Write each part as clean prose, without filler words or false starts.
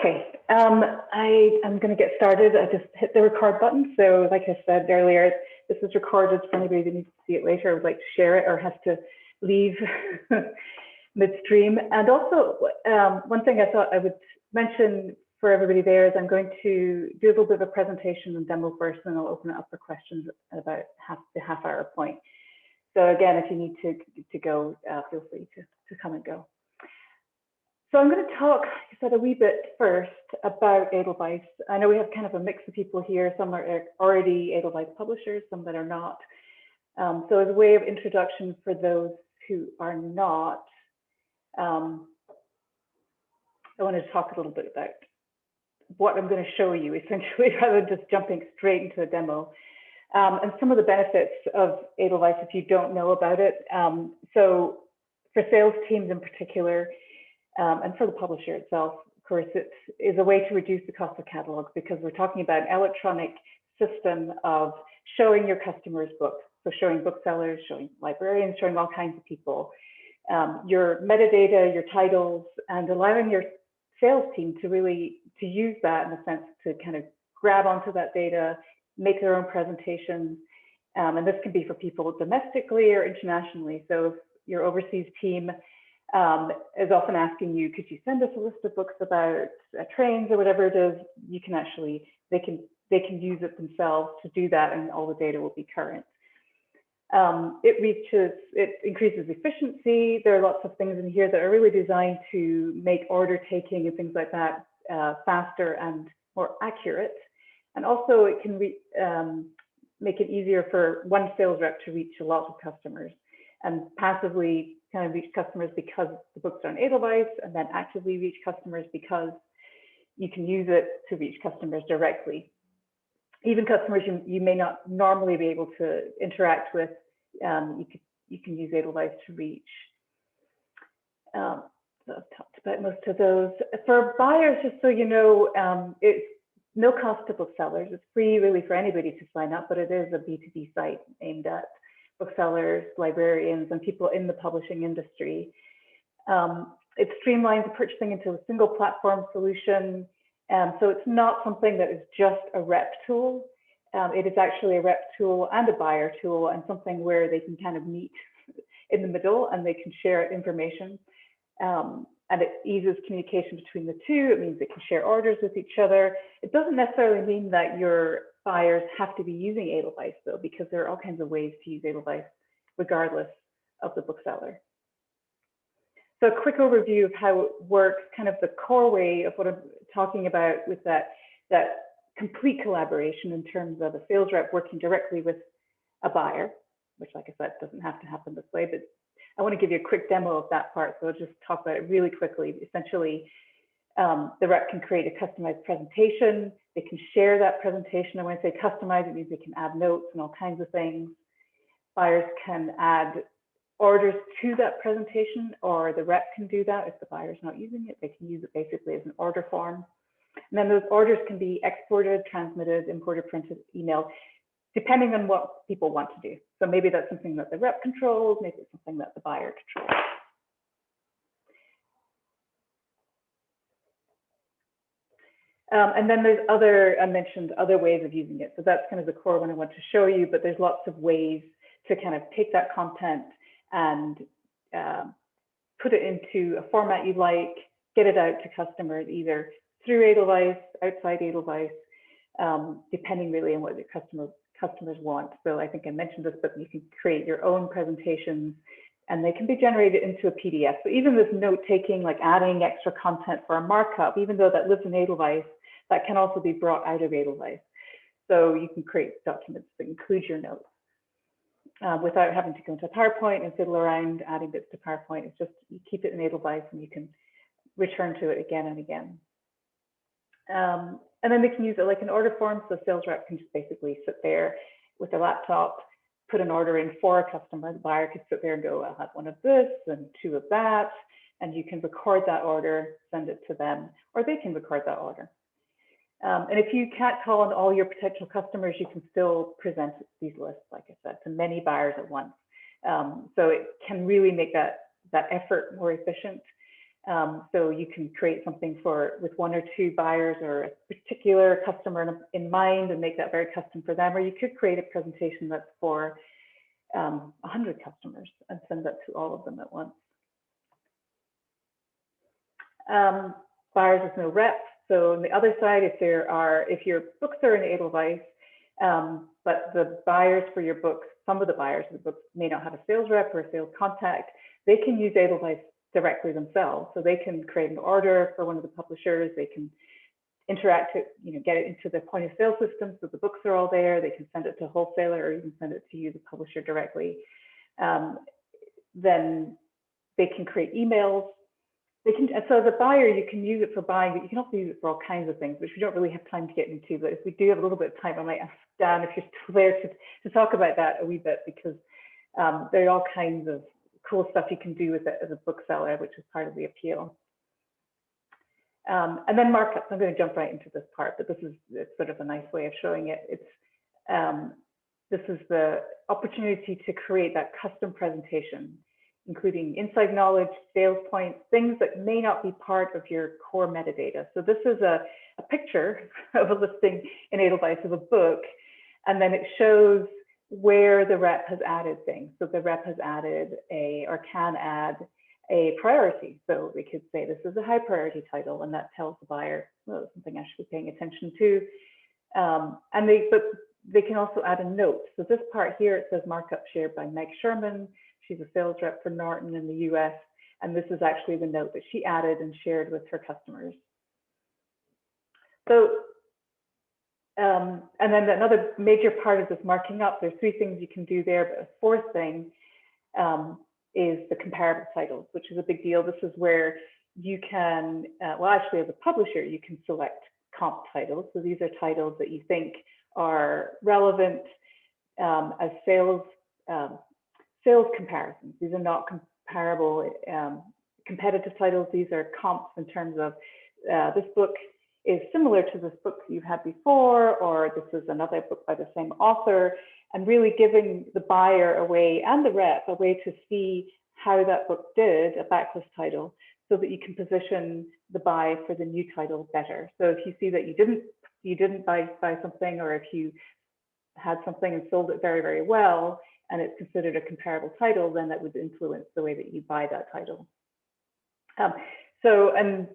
Okay, I'm going to get started. I just hit the record button. So like I said earlier, this is recorded for anybody that needs to see it later, would like to share it or has to leave midstream. And also, one thing I thought I would mention for everybody there is I'm going to do a little bit of a presentation and demo first, and I'll open it up for questions at about the half-hour point. So again, if you need to go, feel free to come and go. So I'm going to talk, like I said, a wee bit first about Edelweiss. I know we have kind of a mix of people here. Some are already Edelweiss publishers, some that are not. So as a way of introduction for those who are not, I wanted to talk a little bit about what I'm going to show you, essentially, rather than just jumping straight into a demo. And some of the benefits of Edelweiss if you don't know about it. So for sales teams in particular, and for the publisher itself, of course, it is a way to reduce the cost of catalogs because we're talking about an electronic system of showing your customers books. So showing booksellers, showing librarians, showing all kinds of people, your metadata, your titles, and allowing your sales team to really use that in a sense to kind of grab onto that data, make their own presentations. And this can be for people domestically or internationally. So if your overseas team is often asking you, could you send us a list of books about trains or whatever it is, you can actually, they can use it themselves to do that, and all the data will be current. It increases efficiency. There are lots of things in here that are really designed to make order taking and things like that faster and more accurate. And also it can make it easier for one sales rep to reach a lot of customers and passively kind of reach customers because the books are on Edelweiss, and then actively reach customers because you can use it to reach customers directly. Even customers you may not normally be able to interact with, you can use Edelweiss to reach. So I've talked about most of those. For buyers, just so you know, it's no cost to booksellers. It's free really for anybody to sign up, but it is a B2B site aimed at booksellers, librarians, and people in the publishing industry. It streamlines the purchasing into a single platform solution. So it's not something that is just a rep tool. It is actually a rep tool and a buyer tool, and something where they can kind of meet in the middle and they can share information. And it eases communication between the two. It means they can share orders with each other. It doesn't necessarily mean that your buyers have to be using Edelweiss though, because there are all kinds of ways to use Edelweiss regardless of the bookseller. So a quick overview of how it works, kind of the core way of what I'm talking about with that complete collaboration in terms of a sales rep working directly with a buyer, which like I said, doesn't have to happen this way, but I want to give you a quick demo of that part. So I'll just talk about it really quickly. Essentially, the rep can create a customized presentation. They can share that presentation. And when I say customize, it means they can add notes and all kinds of things. Buyers can add orders to that presentation, or the rep can do that. If the buyer's not using it, they can use it basically as an order form. And then those orders can be exported, transmitted, imported, printed, emailed, depending on what people want to do. So maybe that's something that the rep controls, maybe it's something that the buyer controls. And then there's I mentioned other ways of using it. So that's kind of the core one I want to show you, but there's lots of ways to kind of take that content and put it into a format you like, get it out to customers either through Edelweiss, outside Edelweiss, depending really on what your customers want. So I think I mentioned this, but you can create your own presentations and they can be generated into a PDF. So even this note-taking, like adding extra content for a markup, even though that lives in Edelweiss, that can also be brought out of Edelweiss. So you can create documents that include your notes without having to go into PowerPoint and fiddle around adding bits to PowerPoint. It's just, you keep it in Edelweiss and you can return to it again and again. And then they can use it like an order form. So sales rep can just basically sit there with a laptop, put an order in for a customer. The buyer could sit there and go, I'll have one of this and two of that. And you can record that order, send it to them, or they can record that order. And if you can't call on all your potential customers, you can still present these lists, like I said, to many buyers at once. So it can really make that effort more efficient. So you can create something with 1 or 2 buyers or a particular customer in mind and make that very custom for them. Or you could create a presentation that's for 100 customers and send that to all of them at once. Buyers with no rep. So on the other side, if your books are in Edelweiss, but the buyers for your books, some of the buyers of the books may not have a sales rep or a sales contact, they can use Edelweiss directly themselves. So they can create an order for one of the publishers. They can interact it, get it into the point of sale system, so the books are all there. They can send it to a wholesaler or even send it to you, the publisher, directly. Then they can create emails. So as a buyer, you can use it for buying, but you can also use it for all kinds of things, which we don't really have time to get into. But if we do have a little bit of time, I might ask Dan if you're still there to talk about that a wee bit, because there are all kinds of cool stuff you can do with it as a bookseller, which is part of the appeal. And then markups. I'm going to jump right into this part, but it's sort of a nice way of showing it. This is the opportunity to create that custom presentation, including inside knowledge, sales points, things that may not be part of your core metadata. So this is a picture of a listing in Edelweiss of a book, and then it shows where the rep has added things. So the rep has added or can add a priority. So they could say this is a high priority title, and that tells the buyer, well, it's something I should be paying attention to. But they can also add a note. So this part here, it says markup shared by Meg Sherman. She's a sales rep for Norton in the US. And this is actually the note that she added and shared with her customers. So, and then another major part of this marking up, there's 3 things you can do there, but a 4th thing is the comparable titles, which is a big deal. This is where you can, well, actually as a publisher, you can select comp titles. So these are titles that you think are relevant as sales comparisons. These are not comparable competitive titles. These are comps in terms of this book is similar to this book you've had before, or this is another book by the same author, and really giving the buyer a way, and the rep, a way to see how that book did, a backlist title, so that you can position the buy for the new title better. So if you see that you didn't buy something, or if you had something and sold it very, very well, and it's considered a comparable title, then that would influence the way that you buy that title. And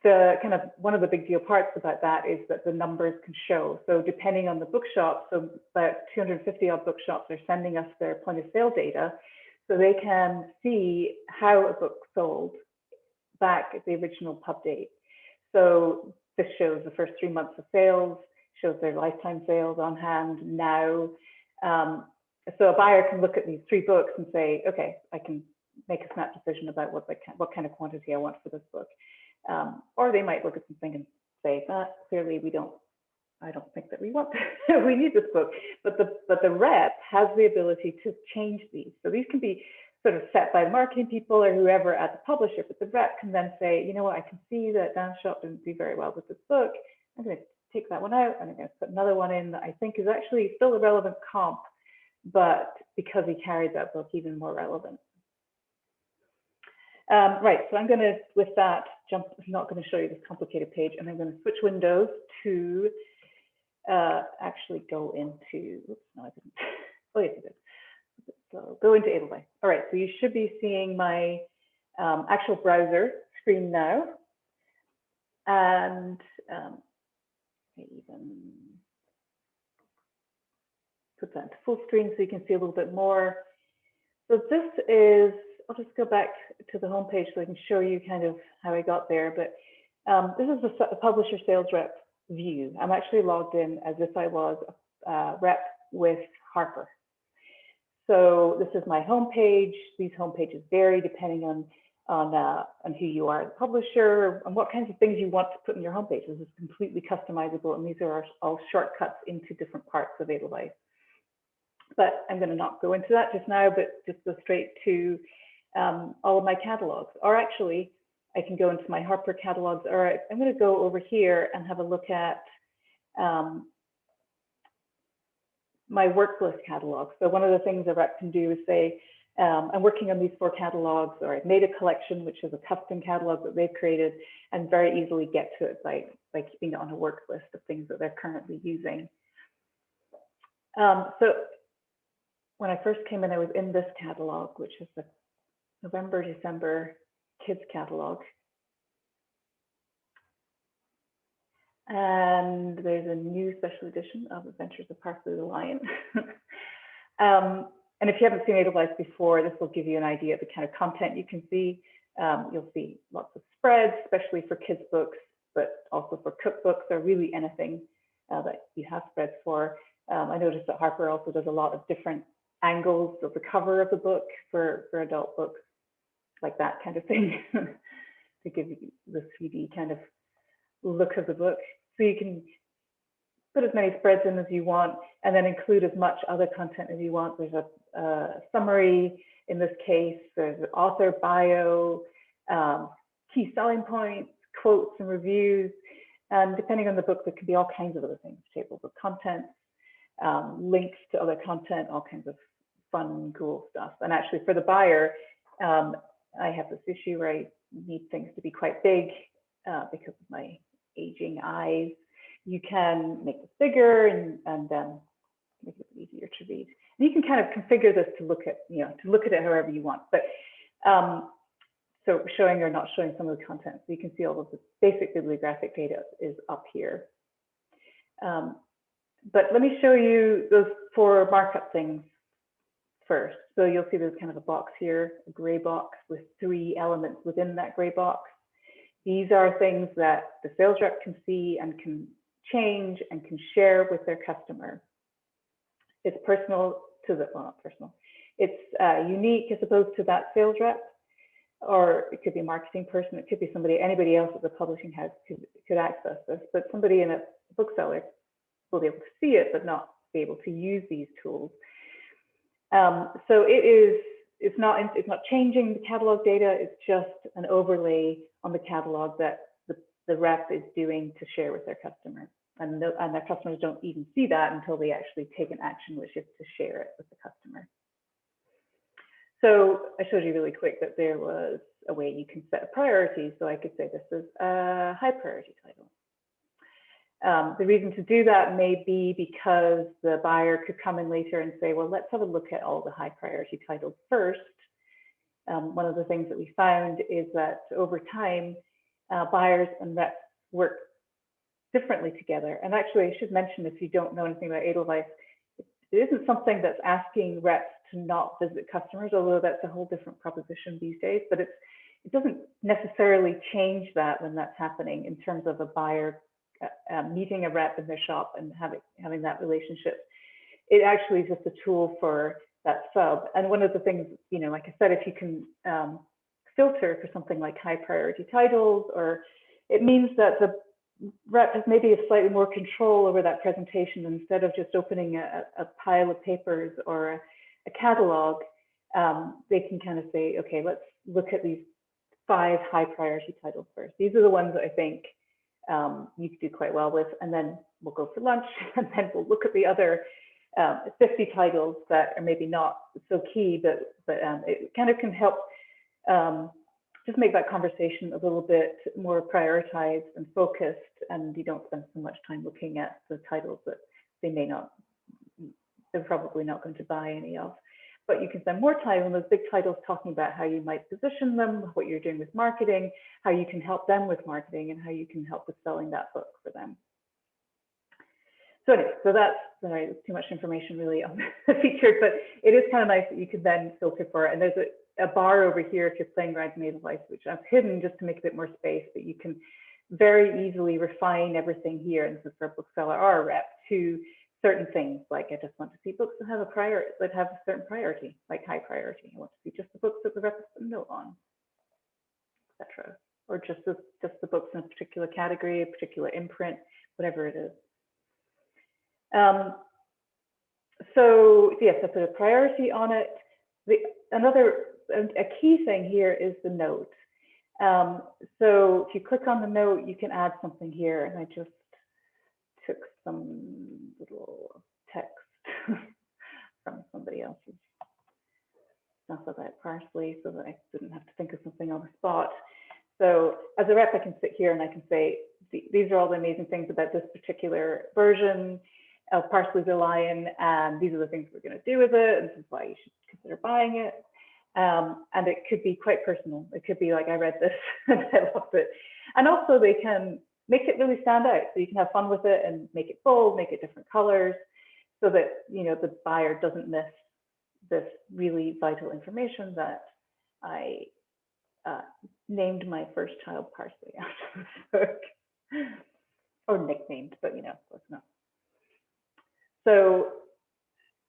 the kind of one of the big deal parts about that is that the numbers can show. So depending on the bookshop, so about 250 odd bookshops are sending us their point of sale data, so they can see how a book sold back at the original pub date. So this shows the first 3 months of sales, shows their lifetime sales on hand now. So a buyer can look at these 3 books and say, okay, I can make a snap decision about what kind of quantity I want for this book. Or they might look at something and say, clearly I don't think that we want, we need this book. But the rep has the ability to change these. So these can be sort of set by the marketing people or whoever at the publisher, but the rep can then say, you know what, I can see that Dan's shop didn't do very well with this book. I'm going to take that one out, and I'm going to put another one in that I think is actually still a relevant comp, but because he carried that book, even more relevant. Right, so I'm going to, with that, I'm not going to show you this complicated page, and I'm going to switch windows to actually go into, oops, no, I didn't. Oh, yes, I did. So go into Edelweiss. All right, so you should be seeing my actual browser screen now. And even put that into full screen so you can see a little bit more. So this is, I'll just go back to the home page so I can show you kind of how I got there. But this is the publisher sales rep view. I'm actually logged in as if I was a rep with Harper. So this is my home page. These home pages vary depending on who you are, the publisher, and what kinds of things you want to put in your home page. This is completely customizable, and these are all shortcuts into different parts of Edelweiss. But I'm going to not go into that just now, but just go straight to all of my catalogs. Or actually, I can go into my Harper catalogs. All right, I'm going to go over here and have a look at my work list catalog. So one of the things a rep can do is say, I'm working on these 4 catalogs, or I've made a collection, which is a custom catalog that they've created, and very easily get to it by keeping it on a work list of things that they're currently using. So when I first came in, I was in this catalog, which is the November, December kids catalog. And there's a new special edition of Adventures of Parsley the Lion. And if you haven't seen Edelweiss before, this will give you an idea of the kind of content you can see. You'll see lots of spreads, especially for kids' books, but also for cookbooks, or really anything that you have spreads for. I noticed that Harper also does a lot of different angles of the cover of the book for adult books, like that kind of thing, to give you the 3D kind of look of the book. So you can put as many spreads in as you want, and then include as much other content as you want. There's a summary in this case, there's an author bio, key selling points, quotes and reviews, and depending on the book, there could be all kinds of other things, tables of contents, links to other content, all kinds of fun, cool stuff. And actually for the buyer, I have this issue where I need things to be quite big because of my aging eyes. You can make this bigger and make it easier to read. And you can kind of configure this to look at, it however you want. But so showing or not showing some of the content, so you can see all of the basic bibliographic data is up here. But let me show you those 4 markup things first. So you'll see there's kind of a box here, a gray box with 3 elements within that gray box. These are things that the sales rep can see and can change and can share with their customer. It's personal to the, well, not personal. It's unique as opposed to that sales rep, or it could be a marketing person. It could be anybody else at the publishing house could access this, but somebody in a bookseller will be able to see it, but not be able to use these tools. So it's not changing the catalog data. It's just an overlay on the catalog that the rep is doing to share with their customer. And their customers don't even see that until they actually take an action, which is to share it with the customer. So I showed you really quick that there was a way you can set a priority. So I could say this is a high priority title. The reason to do that may be because the buyer could come in later and say, well, let's have a look at all the high priority titles first. One of the things that we found is that over time, buyers and reps work differently together. And actually, I should mention, if you don't know anything about Edelweiss, it isn't something that's asking reps to not visit customers, although that's a whole different proposition these days. But it doesn't necessarily change that when that's happening in terms of a buyer meeting a rep in their shop and having that relationship. It actually is just a tool for that sub. And one of the things, like I said, if you can filter for something like high priority titles, or it means that the rep has maybe a slightly more control over that presentation. Instead of just opening a pile of papers or a catalog, they can kind of say, okay, let's look at these 5 high priority titles first. These are the ones that I think you could do quite well with, and then we'll go for lunch, and then we'll look at the other 50 titles that are maybe not so key, but it kind of can help just make that conversation a little bit more prioritized and focused, and you don't spend so much time looking at the titles that they're probably not going to buy any of. But you can spend more time on those big titles talking about how you might position them, what you're doing with marketing, how you can help them with marketing, and how you can help with selling that book for them. So anyway, so that's too much information really on the featured, but it is kind of nice that you can then filter for it. And there's a bar over here if you're playing around in Edelweiss, which I've hidden just to make a bit more space, but you can very easily refine everything here. And so for a bookseller or a rep to certain things, like I just want to see books that have a certain priority, like high priority. I want to see just the books that the rep has put a note on, etc. Or just the books in a particular category, a particular imprint, whatever it is. So yes, I put a priority on it. A key thing here is the note. So if you click on the note, you can add something here, and I just took some little text from somebody else's stuff about parsley so that I didn't have to think of something on the spot. So as a rep, I can sit here and I can say, these are all the amazing things about this particular version of Parsley the Lion, and these are the things we're going to do with it, and this is why you should consider buying it. And it could be quite personal. It could be like, I read this and I loved it. And also they can make it really stand out. So you can have fun with it and make it bold, make it different colors, so that, you know, the buyer doesn't miss this really vital information that I named my first child Parsley after the book, or nicknamed, but you know, it's not. So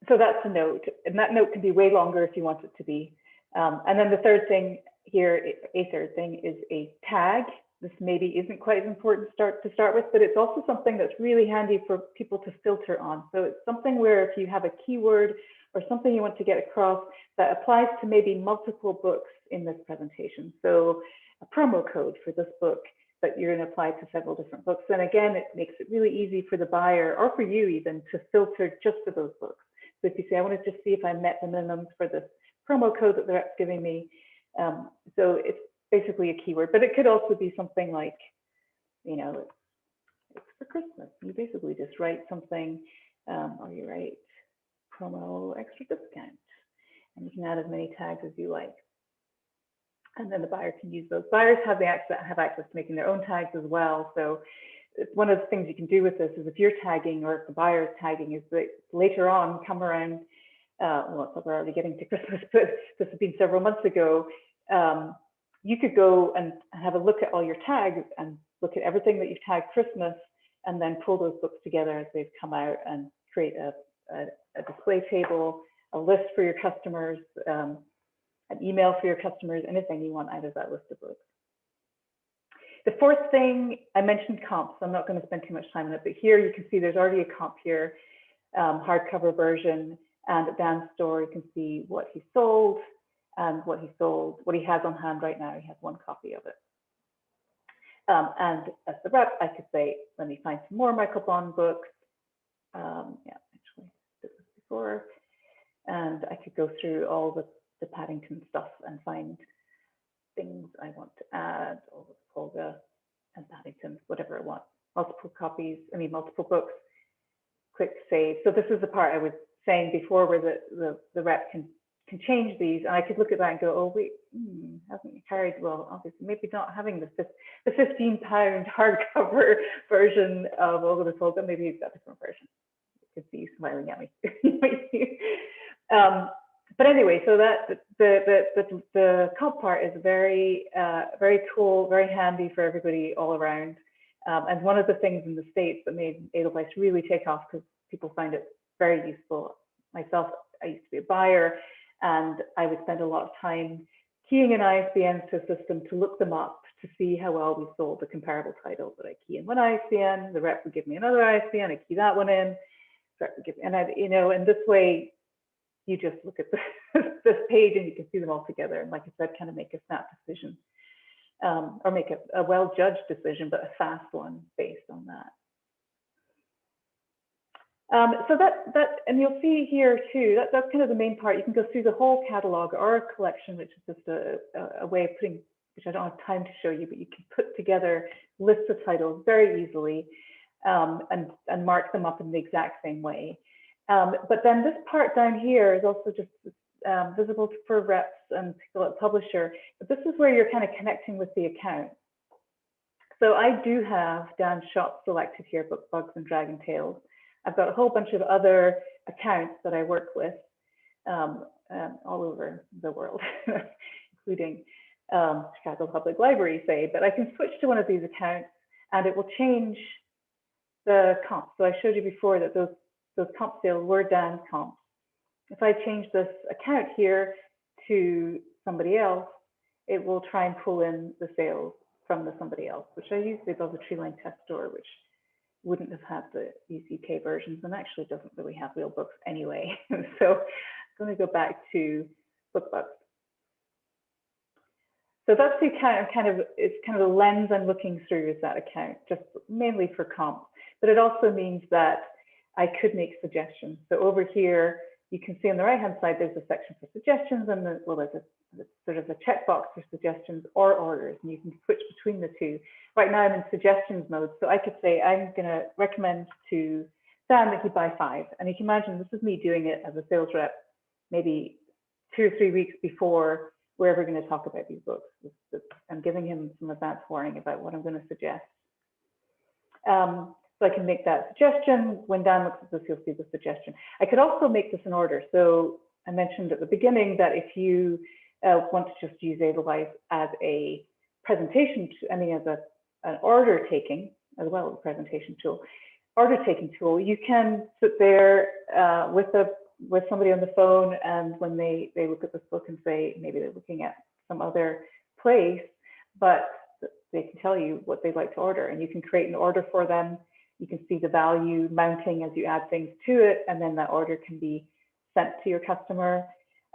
that's a note, and that note can be way longer if you want it to be. And then the third thing here, a third thing is a tag. This maybe isn't quite as important to start with, but it's also something that's really handy for people to filter on. So it's something where if you have a keyword or something you want to get across that applies to maybe multiple books in this presentation. So a promo code for this book that you're going to apply to several different books. And again, it makes it really easy for the buyer, or for you even, to filter just for those books. So if you say, I want to just see if I met the minimums for this promo code that the rep's giving me. So it's basically a keyword, but it could also be something like, you know, it's for Christmas. You basically just write something, or you write promo extra discount, and you can add as many tags as you like. And then the buyer can use those. Buyers have access to making their own tags as well. So one of the things you can do with this is, if you're tagging or if the buyer is tagging, is that later on, come around, well, we're already getting to Christmas, but this has been several months ago, you could go and have a look at all your tags and look at everything that you've tagged Christmas, and then pull those books together as they've come out and create a display table, a list for your customers, an email for your customers, anything you want out of that list of books. The fourth thing, I mentioned comps. I'm not going to spend too much time on it, but here you can see there's already a comp here, hardcover version, and at Dan's store you can see what he sold and what he has on hand right now. He has one copy of it. And as the rep, I could say, let me find some more Michael Bond books. Yeah, actually, did this before. And I could go through all the Paddington stuff and find things I want to add, all the Polga and Paddington, whatever I want. Multiple copies, multiple books, click save. So this is the part I was saying before, where the rep can change these, and I could look at that and go, oh wait, hasn't carried, well, obviously maybe not having the £15 hardcover version of Olga the Polga, maybe he's got a different version. You could see you smiling at me. But anyway, so that the comp part is very cool, very handy for everybody all around. And one of the things in the States that made Edelweiss really take off, because people find it very useful. Myself, I used to be a buyer, and I would spend a lot of time keying in ISBNs to a system to look them up to see how well we sold the comparable titles. That I key in one ISBN, the rep would give me another ISBN, I key that one in, the rep would give, and and this way, you just look at this page and you can see them all together. And like I said, kind of make a snap decision, or make a well-judged decision, but a fast one based on that. So and you'll see here too, that's kind of the main part. You can go through the whole catalog or a collection, which is just a way of putting, which I don't have time to show you, but you can put together lists of titles very easily, and mark them up in the exact same way. But then this part down here is also just visible for reps and people at publisher. But this is where you're kind of connecting with the account. So I do have Dan's shop selected here, Book Bugs and Dragon Tales. I've got a whole bunch of other accounts that I work with all over the world, including Chicago Public Library, say. But I can switch to one of these accounts and it will change the comp. So I showed you before that those comp sales were Dan's comps. If I change this account here to somebody else, it will try and pull in the sales from the somebody else, which I usually does a Treeline Test Store, which wouldn't have had these UK versions, and actually doesn't really have real books anyway. So I'm going to go back to BookBugs. So that's the account. It's kind of the lens I'm looking through is that account, just mainly for comps. But it also means that I could make suggestions. So over here, you can see on the right-hand side, there's a section for suggestions, and there's sort of a checkbox for suggestions or orders, and you can switch between the two. Right now I'm in suggestions mode, so I could say I'm going to recommend to Sam that he buy 5, and you can imagine this is me doing it as a sales rep, maybe 2 or 3 weeks before we're ever going to talk about these books. I'm giving him some advance warning about what I'm going to suggest. So I can make that suggestion. When Dan looks at this, you'll see the suggestion. I could also make this an order. So I mentioned at the beginning that if you want to just use Edelweiss as a presentation, as an order taking, as well as a presentation tool, order taking tool, you can sit there with somebody on the phone, and when they look at this book and say, maybe they're looking at some other place, but they can tell you what they'd like to order, and you can create an order for them. You can see the value mounting as you add things to it, and then that order can be sent to your customer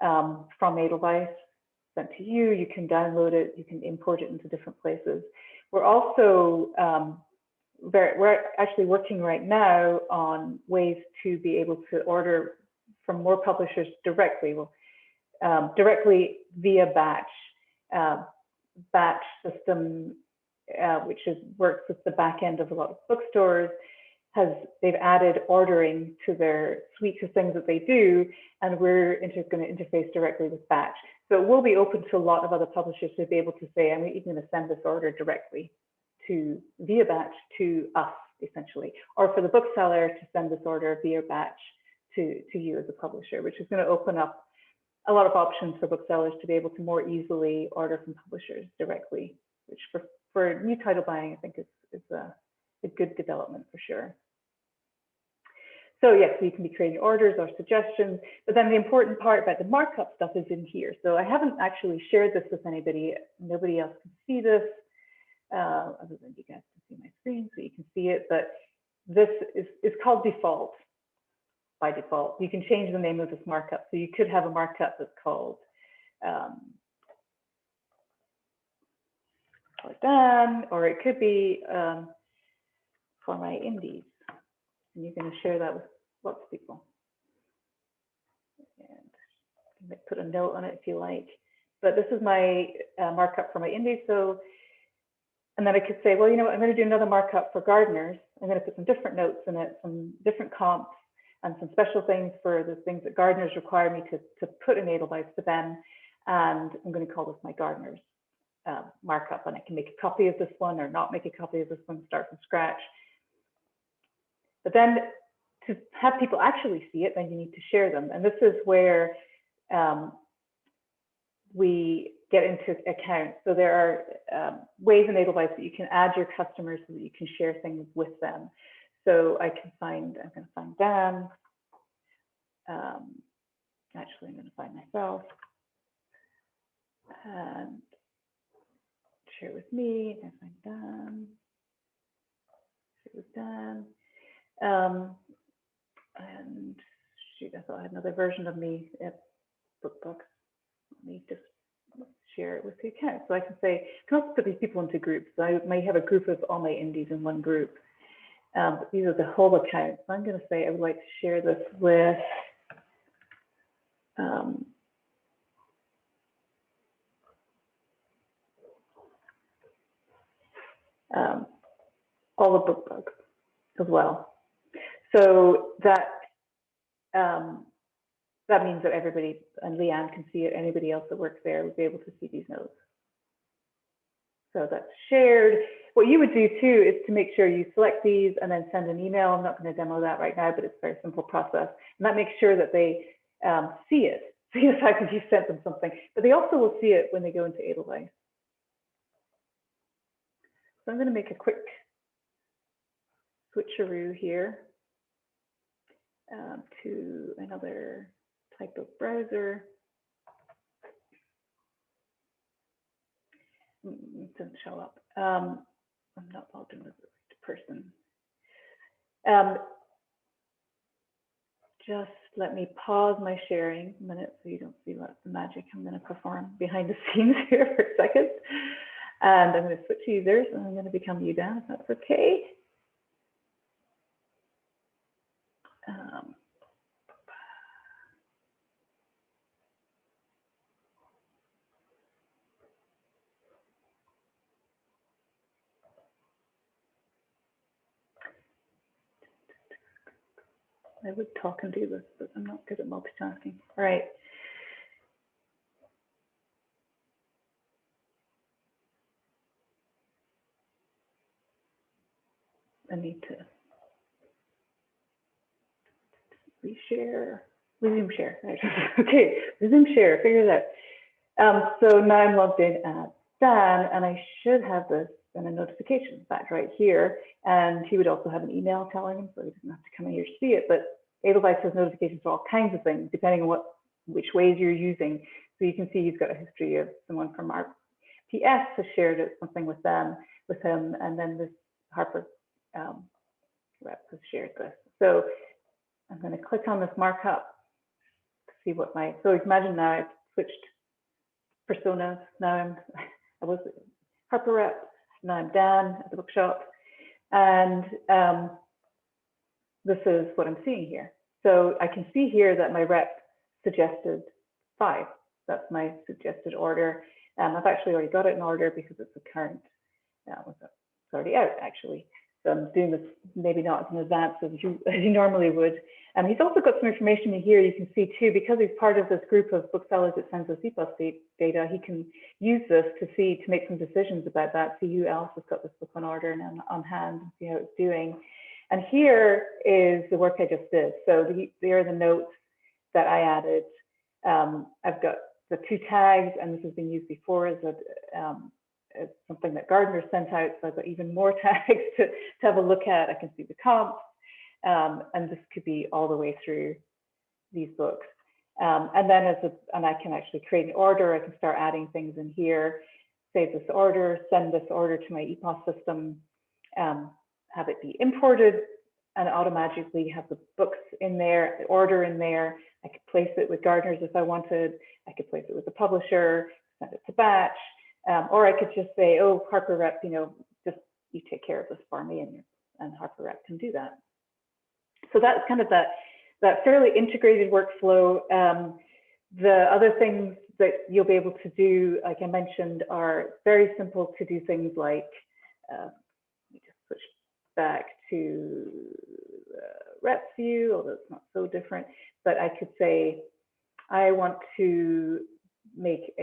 from Edelweiss, sent to you. You can download it, you can import it into different places. We're also we're actually working right now on ways to be able to order from more publishers directly, directly via batch system, which works with the back end of a lot of bookstores. They've added ordering to their suite of things that they do, and we're going to interface directly with batch. So it will be open to a lot of other publishers to be able to say, I'm even going to send this order directly via batch to us, essentially, or for the bookseller to send this order via batch to you as a publisher, which is going to open up a lot of options for booksellers to be able to more easily order from publishers directly, which for new title buying, I think is a good development for sure. So yes, you can be creating orders or suggestions, but then the important part about the markup stuff is in here. So I haven't actually shared this with anybody. Nobody else can see this, other than you guys can see my screen, so you can see it, but this is called default. By default, you can change the name of this markup. So you could have a markup that's called Dan, or it could be for my indies. And you're going to share that with lots of people. And put a note on it if you like. But this is my markup for my indies. So, and then I could say, well, you know what, I'm going to do another markup for gardeners. I'm going to put some different notes in it, some different comps, and some special things for the things that gardeners require me to put in Edelweiss for them. And I'm going to call this my gardeners markup. And I can make a copy of this one or not make a copy of this one, start from scratch. But then to have people actually see it, then you need to share them. And this is where we get into accounts. So there are ways in Edelweiss that you can add your customers so that you can share things with them. So I'm going to find Dan. Actually, I'm going to find myself and share with me. I find Dan. Share with Dan. And shoot, I thought I had another version of me at BookBooks. Let me just share it with the account. So I can say, I can also put these people into groups. So I may have a group of all my indies in one group. But these are the whole accounts. So I'm going to say I would like to share this with all the BookBooks as well. So that that means that everybody, and Leanne can see it, anybody else that works there would be able to see these notes. So that's shared. What you would do too is to make sure you select these and then send an email. I'm not going to demo that right now, but it's a very simple process. And that makes sure that they see it, see the fact that you sent them something, but they also will see it when they go into Edelweiss. So I'm going to make a quick switcheroo here to another type of browser. It doesn't show up. I'm not logged in as a person. Just let me pause my sharing a minute so you don't see lots of magic I'm going to perform behind the scenes here for a second. And I'm going to switch users and I'm going to become you, Dan, if that's okay. I would talk and do this, but I'm not good at multitasking. All right. I need to reshare, resume share. Okay, resume share, figure it out. So now I'm logged in at Dan, and I should have this and a notification, in fact, right here. And he would also have an email telling him, so he doesn't have to come in here to see it. But Edelweiss has notifications for all kinds of things, depending on which ways you're using. So you can see he's got a history of someone from our PS has shared something with him, and then this Harper rep has shared this. So I'm going to click on this markup to see what so imagine now I've switched personas. Now I was Harper rep, now I'm Dan at the bookshop, and this is what I'm seeing here. So I can see here that my rep suggested 5. That's my suggested order. I've actually already got it in order because it's a current, it's already out actually. So I'm doing this maybe not as in advance as you normally would. He's also got some information in here you can see too, because he's part of this group of booksellers that sends us EPUB data. He can use this to make some decisions about that, see who else has got this book on order and on hand, and see how it's doing. And here is the work I just did. So there are the notes that I added. I've got the 2 tags, and this has been used before as something that Gardner sent out. So I've got even more tags to have a look at. I can see the comps, and this could be all the way through these books. And then and I can actually create an order. I can start adding things in here, save this order, send this order to my EPOS system, have it be imported, and automatically have the books in there, the order in there. I could place it with Gardner's if I wanted. I could place it with the publisher, send it to batch, or I could just say, oh, Harper Rep, just you take care of this for me, and Harper Rep can do that. So that's kind of that fairly integrated workflow. The other things that you'll be able to do, like I mentioned, are very simple to do things like, let me just switch back to rep view, although it's not so different, but I could say, I want to make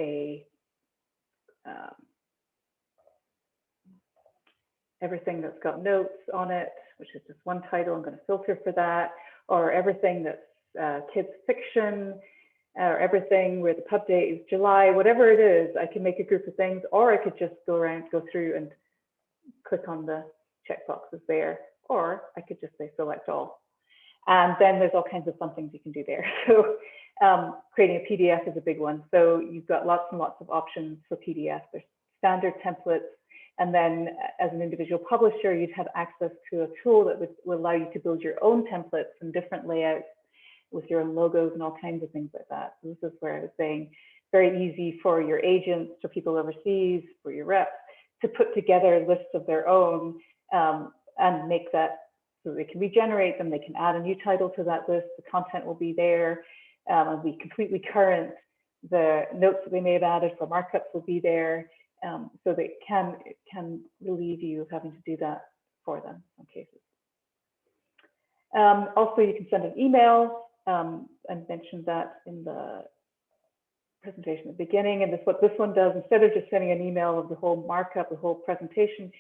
everything that's got notes on it, which is just one title, I'm going to filter for that, or everything that's kids fiction, or everything where the pub date is July, whatever it is, I can make a group of things, or I could just go through and click on the checkboxes there, or I could just say select all. And then there's all kinds of fun things you can do there. So creating a PDF is a big one. So you've got lots and lots of options for PDF. There's standard templates. And then as an individual publisher, you'd have access to a tool that will allow you to build your own templates and different layouts with your own logos and all kinds of things like that. So this is where I was saying, very easy for your agents, for people overseas, for your reps, to put together lists of their own and make that so they can regenerate them. They can add a new title to that list. The content will be there and be completely current. The notes that they may have added for markups will be there. So they can relieve you of having to do that for them in some cases. Also, you can send an email. I mentioned that in the presentation at the beginning, and what this one does, instead of just sending an email of the whole markup, the whole presentation,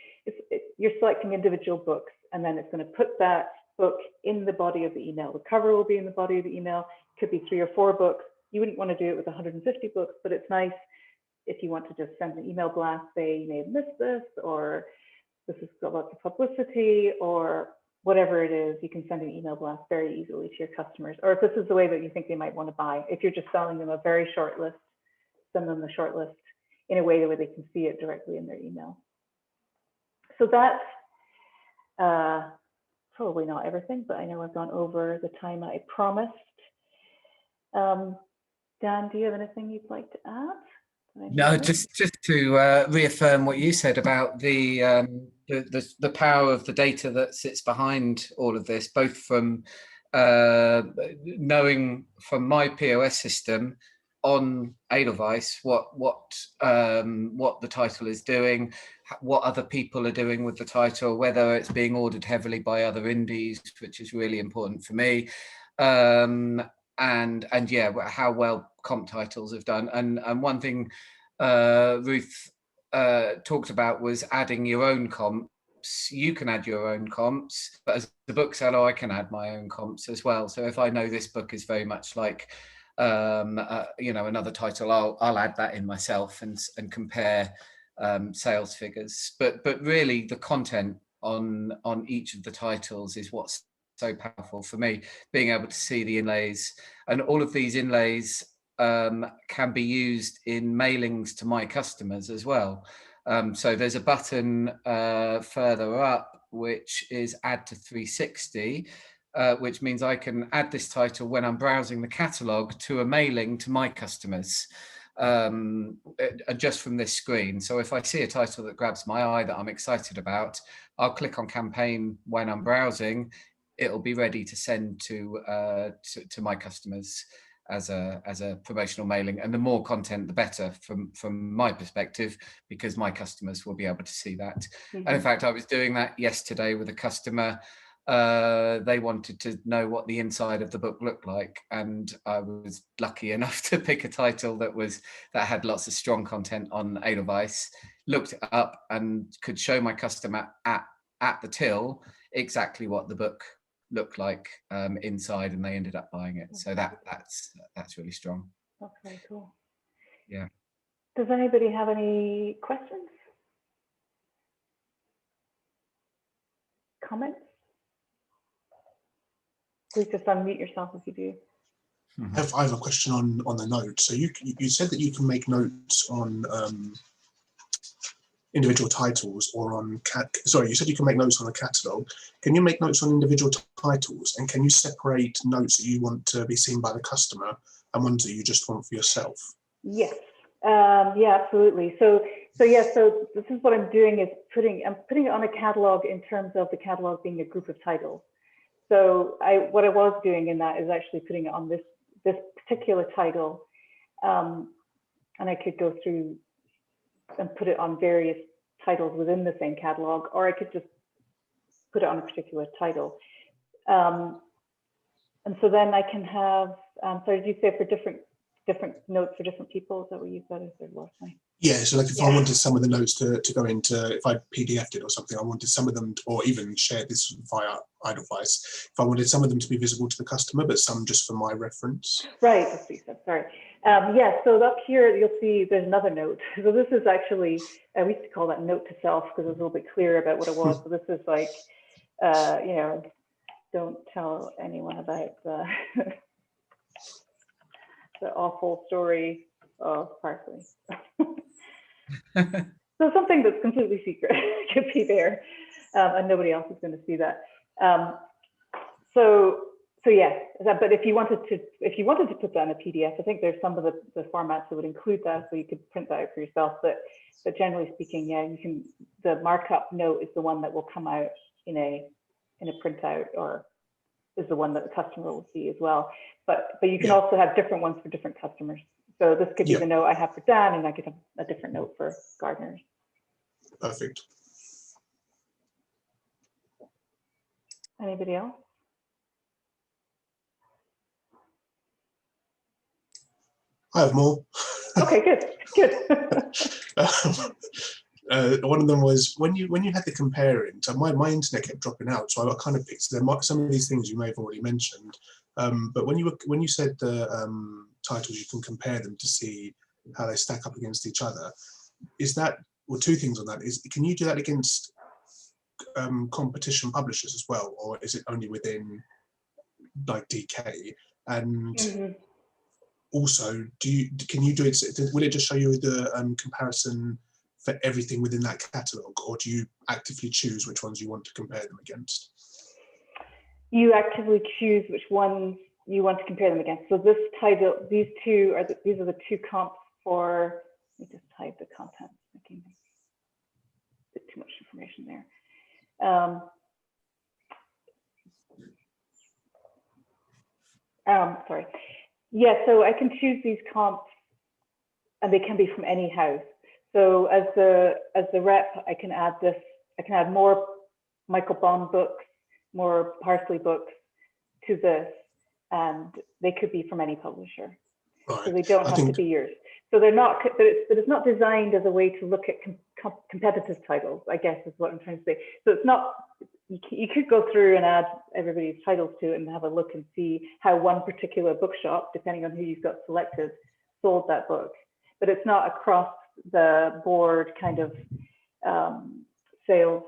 you're selecting individual books, and then it's going to put that book in the body of the email. The cover will be in the body of the email. It could be 3 or 4 books. You wouldn't want to do it with 150 books, but it's nice if you want to just send an email blast, say you may have missed this, or this has got lots of publicity, or whatever it is, you can send an email blast very easily to your customers. Or if this is the way that you think they might want to buy, if you're just selling them a very short list, send them the short list in a way where they can see it directly in their email. So that's probably not everything, but I know I've gone over the time I promised. Dan, do you have anything you'd like to add? No, just to reaffirm what you said about the power of the data that sits behind all of this, both from knowing from my POS system on Edelweiss, what the title is doing, what other people are doing with the title, whether it's being ordered heavily by other indies, which is really important for me, and yeah, how well comp titles have done. And one thing Ruth talked about was adding your own comps. You can add your own comps, but as the bookseller, I can add my own comps as well. So if I know this book is very much like another title, I'll add that in myself and compare sales figures. But really, the content on each of the titles is what's so powerful for me. Being able to see the inlays, and all of these inlays can be used in mailings to my customers as well. So there's a button further up which is add to 360, which means I can add this title when I'm browsing the catalogue to a mailing to my customers, just from this screen. So if I see a title that grabs my eye that I'm excited about, I'll click on campaign when I'm browsing. It'll be ready to send to my customers as a promotional mailing, and the more content the better from my perspective, because my customers will be able to see that. Mm-hmm. And in fact, I was doing that yesterday with a customer. They wanted to know what the inside of the book looked like, and I was lucky enough to pick a title that had lots of strong content on Edelweiss, looked it up and could show my customer at the till exactly what the book looked like inside, and they ended up buying it. So that's really strong. That's very cool. Yeah. Does anybody have any questions? Comments? Please just unmute yourself if you do. I have a question on the notes. So you said that you can make notes on individual titles or on you said you can make notes on a catalogue. Can you make notes on individual titles, and can you separate notes that you want to be seen by the customer and ones that you just want for yourself? Yes. Yeah, absolutely. So this is what I'm doing, is I'm putting it on a catalogue in terms of the catalogue being a group of titles. So what I was doing in that is actually putting it on this particular title, and I could go through and put it on various titles within the same catalog, or I could just put it on a particular title. And so then I can have, so did you say for different notes for different people? Is that what you said? I said last time. Yeah, so like if I wanted some of the notes to go into, if I PDF'd it or something, I wanted some of them, or even share this via Edelweiss, if I wanted some of them to be visible to the customer, but some just for my reference. Right, that's what you said, sorry. Yeah, so up here, you'll see there's another note. So this is actually, we used to call that note to self because it was a little bit clearer about what it was. So this is like, don't tell anyone about the, the awful story of parsley. So something that's completely secret could be there, and nobody else is going to see that. So yeah, but if you wanted to put that in a PDF, I think there's some of the formats that would include that, so you could print that out for yourself. But generally speaking, yeah, you can. The markup note is the one that will come out in a printout, or is the one that the customer will see as well. But you can also have different ones for different customers. So this could be the note I have for Dan, and I could have a different note for gardeners. Perfect. Anybody else? I have more. Okay, good. One of them was when you had the comparing. So my internet kept dropping out, so I kind of picked some of these things you may have already mentioned. But when you said the titles, you can compare them to see how they stack up against each other. Is that, well, two things on that? Can you do that against competition publishers as well, or is it only within like DK? And also, can you do it? Will it just show you the comparison for everything within that catalogue, or do you actively choose which ones you want to compare them against? You actively choose which ones you want to compare them against. So this title, these are the two comps for. Let me just type the content. Okay, a bit too much information there. Sorry. Yeah, so I can choose these comps and they can be from any house. So as the rep, I can add this. I can add more Michael Bond books, more Parsley books to this, and they could be from any publisher. Right. So they don't have to be yours. So they're not. But it's not designed as a way to look at competitive titles, I guess is what I'm trying to say. So it's not. You could go through and add everybody's titles to it and have a look and see how one particular bookshop, depending on who you've got selected, sold that book. But it's not across the board kind of sales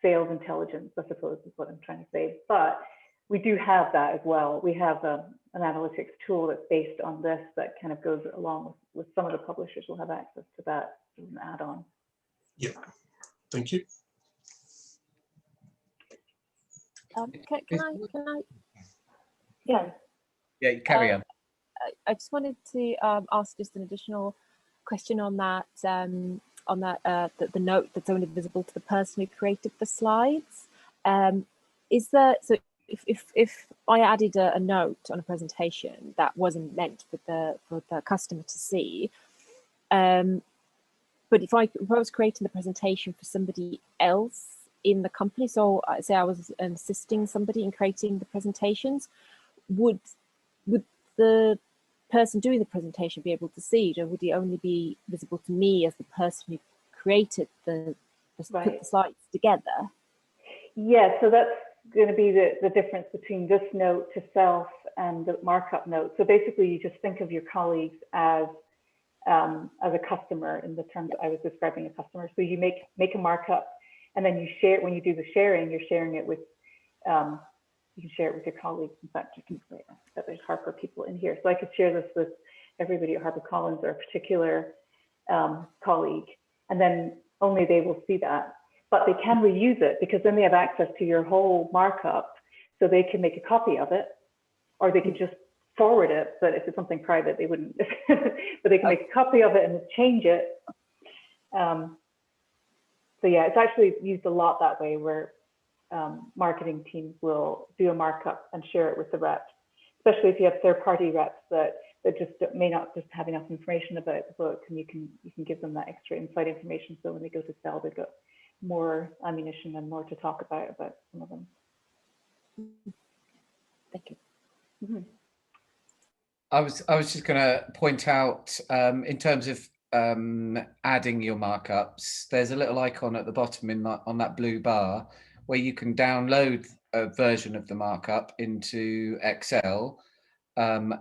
intelligence, I suppose is what I'm trying to say. But we do have that as well. We have an analytics tool that's based on this that kind of goes along with some of the publishers will have access to that as an add-on. Yeah, thank you. Can I? Yeah. Yeah, you carry on. I just wanted to ask just an additional question on that. The note that's only visible to the person who created the slides. Is there, so if I added a note on a presentation that wasn't meant for the customer to see, but if I was creating the presentation for somebody else in the company, so say I was assisting somebody in creating the presentations, would the person doing the presentation be able to see it, or would it only be visible to me as the person who created put the slides together? Yeah, so that's going to be the difference between this note to self and the markup note. So basically, you just think of your colleagues as a customer in the terms I was describing a customer. So you make a markup, and then you share. When you do the sharing, you're sharing it with. You can share it with your colleagues. In fact, you can say that there's Harper people in here. So I could share this with everybody at HarperCollins or a particular colleague, and then only they will see that. But they can reuse it because then they have access to your whole markup. So they can make a copy of it, or they could just forward it. But if it's something private, they wouldn't. But they can make a copy of it and change it. So yeah, it's actually used a lot that way, where marketing teams will do a markup and share it with the reps, especially if you have third-party reps that just may not just have enough information about the book, and you can give them that extra inside information. So when they go to sell, they've got more ammunition and more to talk about some of them. Thank you. Mm-hmm. I was just going to point out in terms of adding your markups, there's a little icon at the bottom on that blue bar where you can download a version of the markup into Excel,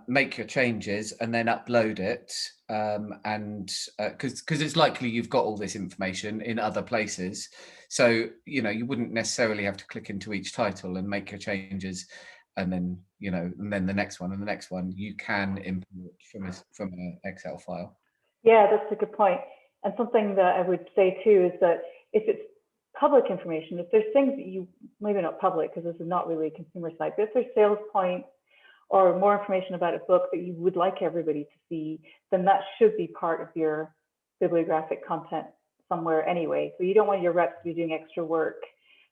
make your changes, and then upload it. And because it's likely you've got all this information in other places, so you wouldn't necessarily have to click into each title and make your changes, and then and then the next one and the next one. You can import from an Excel file. Yeah, that's a good point. And something that I would say too is that if it's public information, if there's things that you, maybe not public because this is not really a consumer site, but if there's sales points or more information about a book that you would like everybody to see, then that should be part of your bibliographic content somewhere anyway. So you don't want your reps to be doing extra work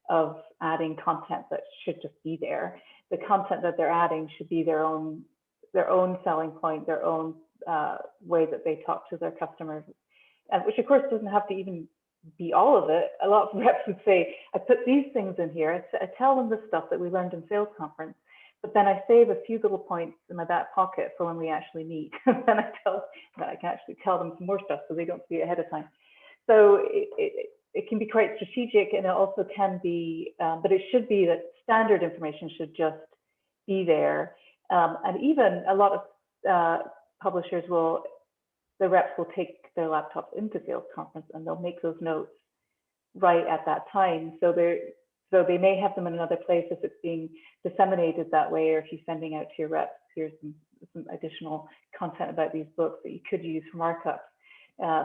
of adding content that should just be there. The content that they're adding should be their own selling point, their own way that they talk to their customers, which of course doesn't have to even be all of it. A lot of reps would say, I put these things in here. I tell them the stuff that we learned in sales conference, but then I save a few little points in my back pocket for when we actually meet. Then I can actually tell them some more stuff so they don't see it ahead of time. So it can be quite strategic, and it also can be, but it should be that standard information should just be there. And even a lot of publishers the reps will take their laptops into sales conference and they'll make those notes right at that time. So they may have them in another place if it's being disseminated that way, or if you're sending out to your reps, here's some additional content about these books that you could use for markups.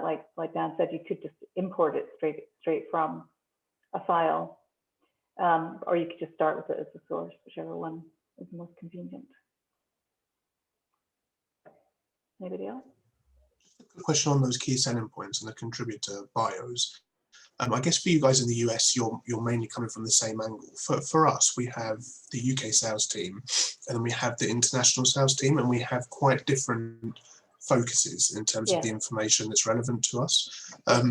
Like Dan said, you could just import it straight from a file, or you could just start with it as the source, whichever one is most convenient. Anybody else? A question on those key selling points and the contributor bios. I guess for you guys in the US, you're mainly coming from the same angle. For us, we have the UK sales team, and then we have the international sales team, and we have quite different focuses in terms of the Yeah. information that's relevant to us.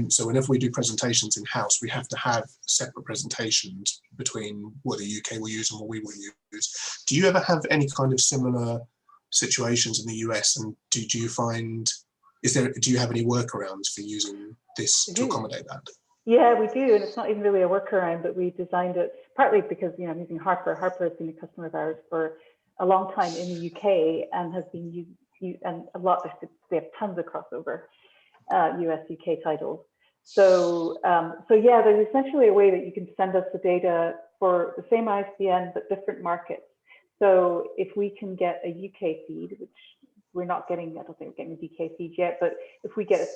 So whenever we do presentations in-house, we have to have separate presentations between what the UK will use and what we will use. Do you ever have any kind of similar situations in the US, and do you find, do you have any workarounds for using this to accommodate that? Yeah, we do, and it's not even really a workaround, but we designed it partly because, you know, I'm using Harper. Harper has been a customer of ours for a long time in the UK and has been used, and a lot, they have tons of crossover US UK titles. So yeah, there's essentially a way that you can send us the data for the same ISBN but different markets. So if we can get a UK feed, which we're not getting, I don't think we're getting a UK feed yet, but if we get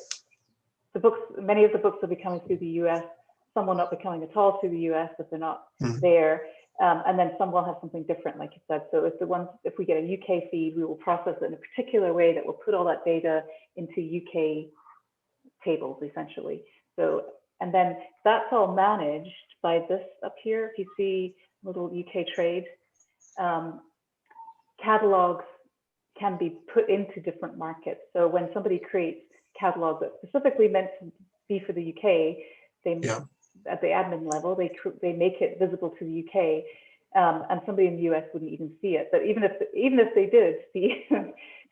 the books, many of the books will be coming through the US, some will not be coming at all through the US if they're not there. And then some will have something different, like you said. So if we get a UK feed, we will process it in a particular way that will put all that data into UK tables, essentially. So, and then that's all managed by this up here. If you see little UK trade, catalogs can be put into different markets. So when somebody creates catalogs that's specifically meant to be for the UK, at the admin level, they make it visible to the UK, and somebody in the US wouldn't even see it. But even if they did see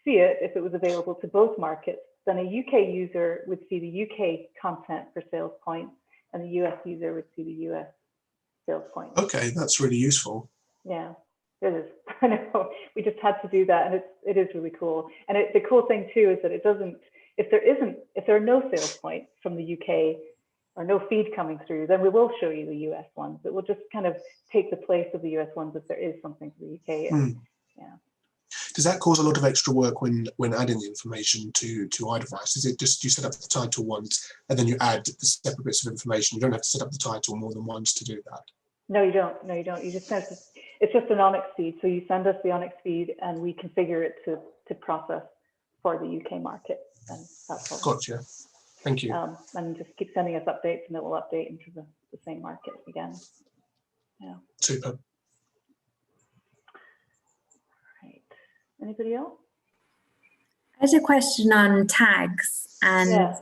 it, if it was available to both markets, then a UK user would see the UK content for sales points, and the US user would see the US sales points. Okay, that's really useful. Yeah, it is. I know. We just had to do that, and it is really cool. And the cool thing too is that it doesn't. If there are no sales points from the UK or no feed coming through, then we will show you the US ones. It will just kind of take the place of the US ones if there is something for the UK. Yeah. Does that cause a lot of extra work when adding the information to Edelweiss? Is it just you set up the title once and then you add the separate bits of information? You don't have to set up the title more than once to do that. No, you don't. No, you don't. You just have to, it's just an Onyx feed. So you send us the Onyx feed and we configure it to process for the UK market. And that's all. Gotcha. Thank you. And just keep sending us updates, and it will update into the same market again. Yeah. Super. Right. Anybody else? I had a question on tags and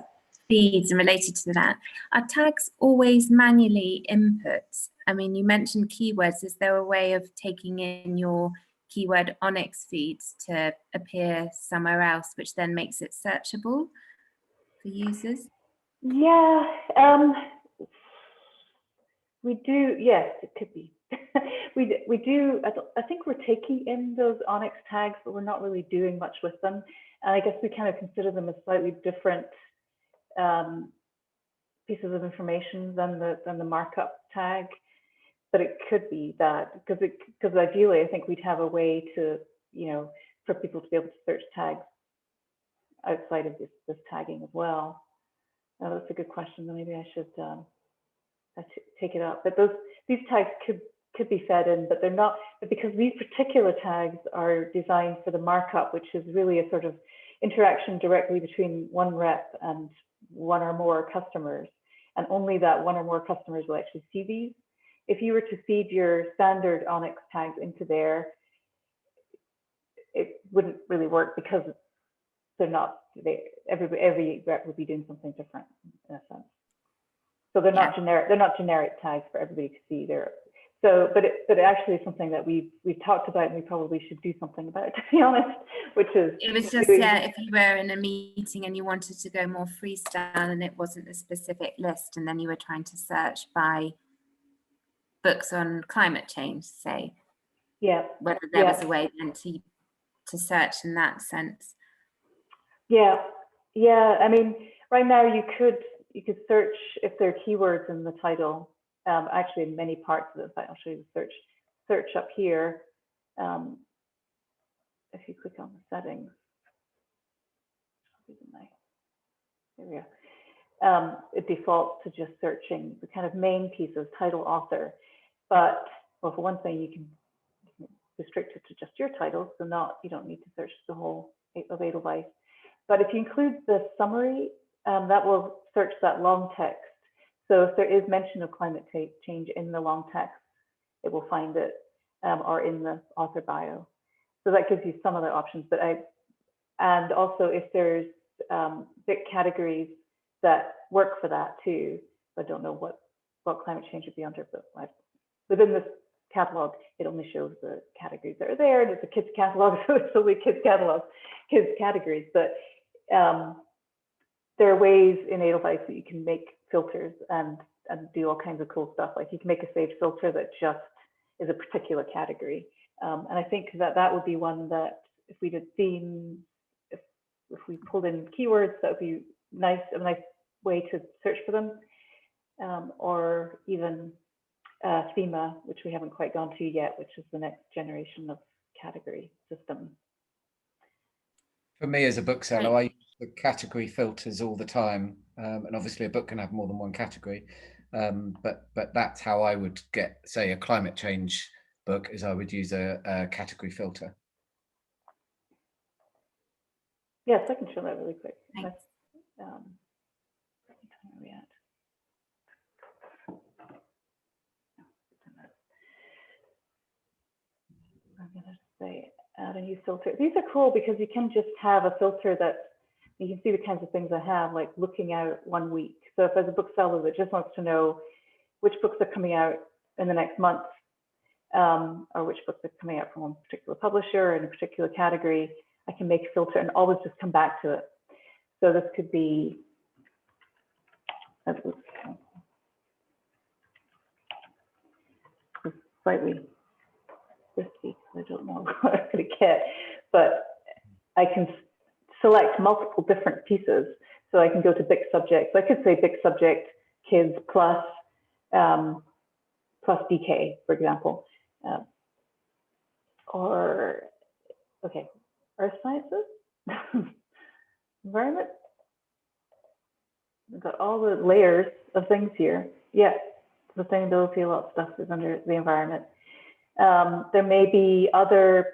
feeds and related to that. Are tags always manually input? I mean, you mentioned keywords. Is there a way of taking in your keyword Onyx feeds to appear somewhere else, which then makes it searchable for users? Yeah, we do. Yes, it could be. we do. I think we're taking in those Onyx tags, but we're not really doing much with them. And I guess we kind of consider them as slightly different pieces of information than the markup tag. But it could be that because ideally, I think we'd have a way to, you know, for people to be able to search tags outside of this tagging as well. That's a good question. Maybe I should take it up. But these tags could be fed in, but they're not. But because these particular tags are designed for the markup, which is really a sort of interaction directly between one rep and one or more customers, and only that one or more customers will actually see these. If you were to feed your standard Onyx tags into there, it wouldn't really work because they're not. Every rep would be doing something different in a sense. So they're not generic. They're not generic tags for everybody to see. But it actually is something that we've talked about, and we probably should do something about, to be honest. Which is it was just if you were in a meeting and you wanted to go more freestyle and it wasn't a specific list, and then you were trying to search by books on climate change, say, whether there was a way then to search in that sense. Yeah. I mean, right now you could search if there are keywords in the title. Actually, in many parts of the site, I'll show you the search up here. If you click on the settings, there we go. It defaults to just searching the kind of main pieces, title, author. But well, for one thing, you can restrict it to just your title, so you don't need to search the whole of Edelweiss. But if you include the summary, that will search that long text. So if there is mention of climate change in the long text, it will find it, or in the author bio. So that gives you some other options. But and also if there's bit categories that work for that too. I don't know what climate change would be under, but within this catalog, it only shows the categories that are there, and it's a kids catalog, so it's only kids categories. But there are ways in Edelweiss that you can make filters and do all kinds of cool stuff. Like you can make a saved filter that just is a particular category. And I think that would be one that if we did themes, if we pulled in keywords, that would be a nice way to search for them, or even thema, which we haven't quite gone to yet, which is the next generation of category system. For me as a bookseller, I use the category filters all the time, and obviously a book can have more than one category, but that's how I would get, say, a climate change book, is I would use a category filter. Yes, I can show that really quick. Thanks. Where are we at? I'm going to say add a new filter. These are cool because you can just have a filter that you can see the kinds of things I have, like looking out 1 week. So if there's a bookseller that just wants to know which books are coming out in the next month, or which books are coming out from one particular publisher in a particular category, I can make a filter and always just come back to it. So this could be, slightly risky, I don't know what I'm going to get, but I can select multiple different pieces. So I can go to big subjects. I could say big subject kids plus DK, for example, or okay, earth sciences, environment. We've got all the layers of things here. Yeah, sustainability, a lot of stuff is under the environment. There may be other,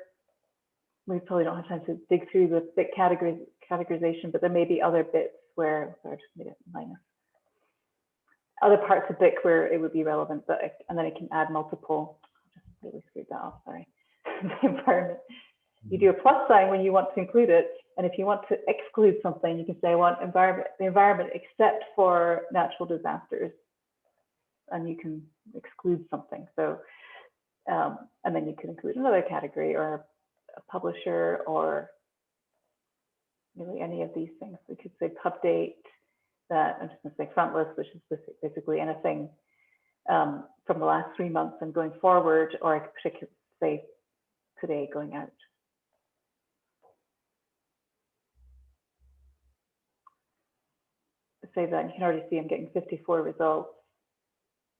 we probably don't have time to dig through the bit categorization, but there may be other bits where, sorry, I just made it minus. Other parts of BIC where it would be relevant, but and then I can add multiple. I just really screwed that off, sorry. The environment. You do a plus sign when you want to include it, and if you want to exclude something, you can say I want the environment except for natural disasters, and you can exclude something. So, and then you can include another category or a publisher or really any of these things. We could say pub date. That I'm just going to say front list, which is basically anything from the last 3 months and going forward, or I could particularly say today going out. Save that, and you can already see I'm getting 54 results.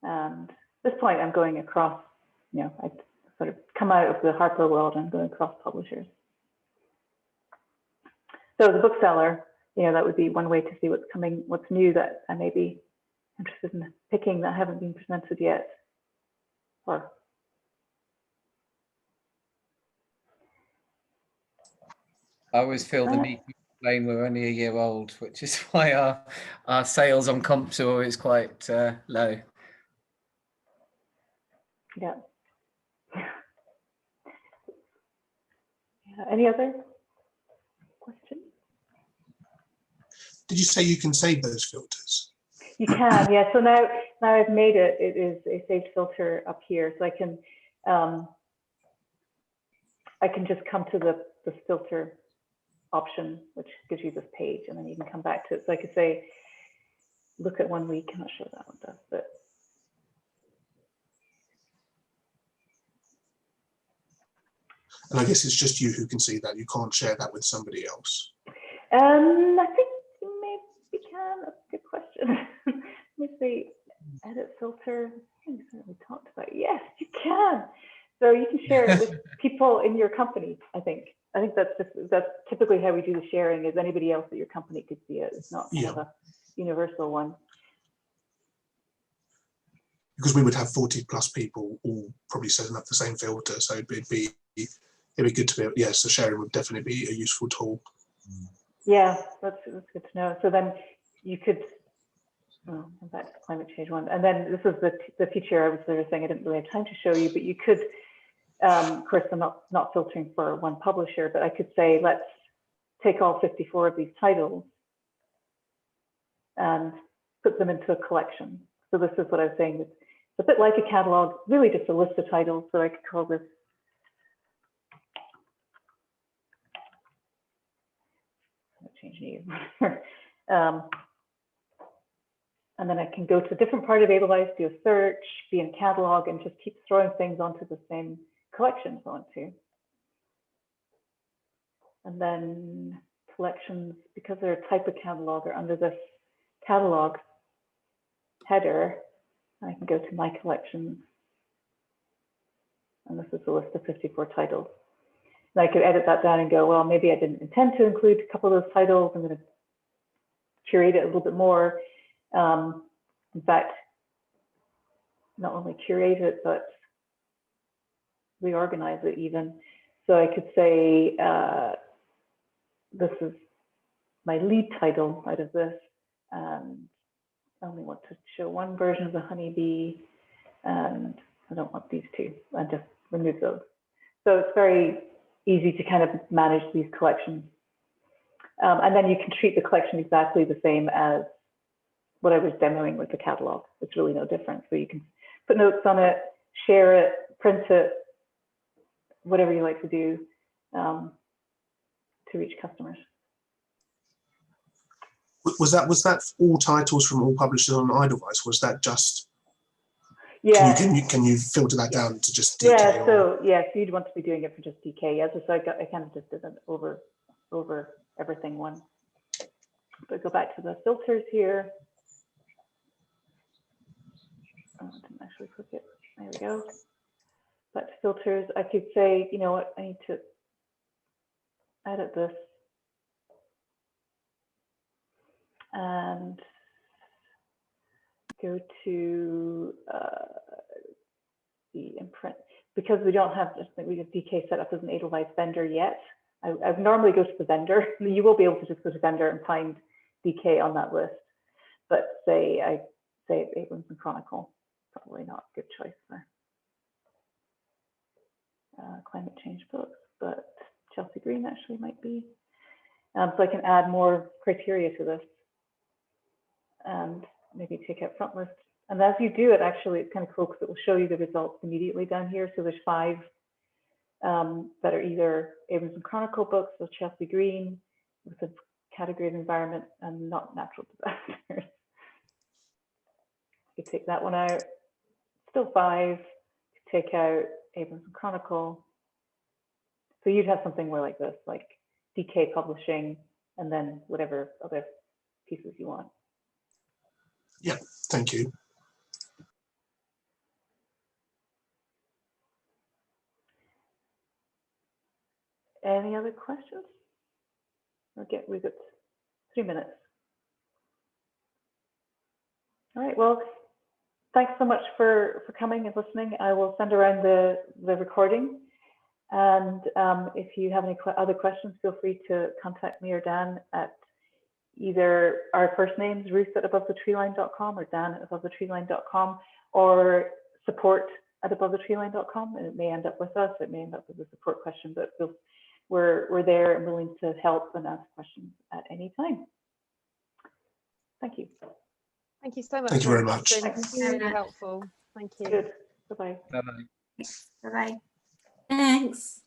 And at this point, I'm going across, you know, I sort of come out of the Harper world and going across publishers. So the bookseller, you know, that would be one way to see what's coming, what's new that I may be interested in picking that haven't been presented yet. Or I always feel the need to explain we're only a year old, which is why our sales on comps are always quite low. Yeah. Any other questions? Did you say you can save those filters? You can, yeah. So now I've made it. It is a saved filter up here, so I can just come to the filter option, which gives you this page, and then you can come back to it. So I could say, look at 1 week. I'm not sure that one does, but And I guess it's just you who can see that. You can't share that with somebody else. I think you maybe can. That's a good question. Let me see. Edit filter. I think we talked about it. Yes, you can. So you can share it with people in your company. I think that's typically how we do the sharing. Is anybody else at your company could see it. It's not kind of a universal one. Because we would have 40 plus people all probably setting up the same filter, so it'd be good to be able, yes, the sharing would definitely be a useful tool. Yeah, that's good to know. So then you could, oh, back to the climate change one, and then this is the feature I was sort of saying I didn't really have time to show you, but you could, of course, I'm not filtering for one publisher, but I could say let's take all 54 of these titles and put them into a collection. So this is what I was saying. It's a bit like a catalog, really just a list of titles. So I could call this change name. And then I can go to a different part of Edelweiss, do a search, be in catalog, and just keep throwing things onto the same collections I want to. And then collections, because they're a type of catalog, are under this catalog header. I can go to my collections. And this is a list of 54 titles. And I could edit that down and go, well, maybe I didn't intend to include a couple of those titles. I'm going to curate it a little bit more. In fact, not only curate it, but reorganize it even. So I could say, this is my lead title out of this. And I only want to show one version of the honeybee, and I don't want these two, and just remove those. So it's very easy to kind of manage these collections. And then you can treat the collection exactly the same as what I was demoing with the catalog. It's really no different. So you can put notes on it, share it, print it, whatever you like to do to reach customers. Was that all titles from all publishers on Edelweiss? Was that just? Yeah. Can you filter that down to just DK? Yeah. So yeah, so you'd want to be doing it for just DK. Yeah. So I kind of just did it over everything one. But go back to the filters here. Oh, I didn't actually click it. There we go. Back to filters. I could say, you know what, I need to edit this and go to the imprint, because we don't have, we have DK set up as an Edelweiss vendor yet. I normally go to the vendor. You will be able to just go to vendor and find DK on that list. But I say Abrams and Chronicle, probably not a good choice there. Climate change books, but Chelsea Green actually might be. So I can add more criteria to this and maybe take out front list. And as you do it, actually, it's kind of cool because it will show you the results immediately down here. So there's 5 that are either Abrams and Chronicle books, so Chelsea Green with the category of environment and not natural disasters. You take that one out, still 5, take out Abrams and Chronicle. So you'd have something more like this, like DK Publishing, and then whatever other pieces you want. Yeah, thank you. Any other questions? We've got 3 minutes. All right, well, thanks so much for coming and listening. I will send around the recording. And if you have any other questions, feel free to contact me or Dan at either our first names, ruth@abovethetreeline.com or dan@abovethetreeline.com, or support@abovethetreeline.com. And it may end up with us, it may end up with a support question, but we're there and willing to help and ask questions at any time. Thank you. Thank you so much. Thank you very much. It's been really helpful. Thank you. Good. Bye-bye. Bye-bye. Bye-bye. Thanks.